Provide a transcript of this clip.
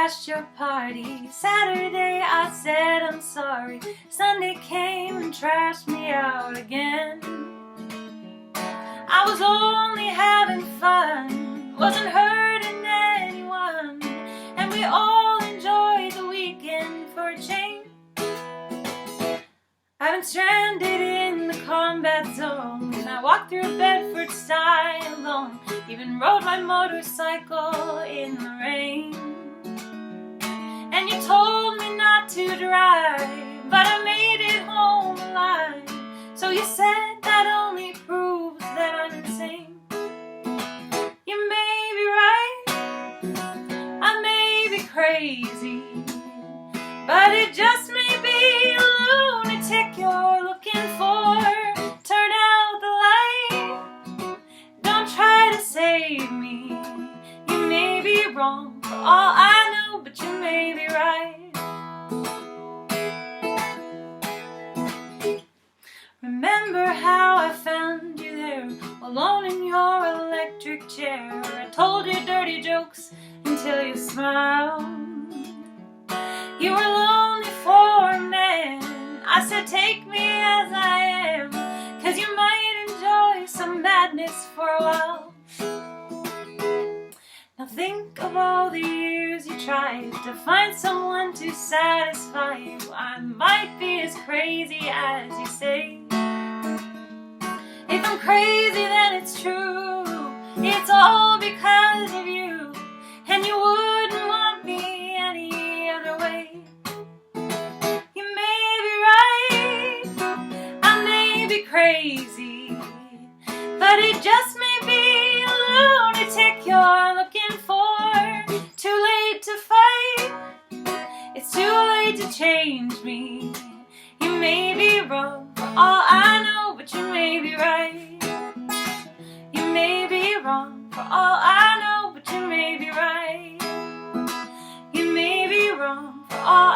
crashed your party. Saturday I said I'm sorry. Sunday came and trashed me out again. I was only having fun, wasn't hurting anyone, and we all enjoyed the weekend for a change. I've been stranded in the combat zone, and I walked through Bedford style alone, even rode my motorcycle in the rain. And you told me not to drive, but I made it home alive. So you said that only proves that I'm insane. You may be right, I may be crazy, but it just may be a lunatic you're looking for. Turn out the light, don't try to save me. You may be wrong for all I know, but you may be right. Remember how I found you there, alone in your electric chair. I told you dirty jokes until you smiled. You were lonely for a man. I said take me as I am, 'cause you might enjoy some madness for a while. Now think of all the years you tried to find someone to satisfy you. I might be as crazy as you say. If I'm crazy, then it's true. It's all because of you, and you wouldn't want me any other way. You may be right, I may be crazy, but it just may be a lunatic you're looking for. Too late to fight, it's too late to change me. You may be wrong for all I know, but you may be right. You may be wrong for all I know, but you may be right. You may be wrong for all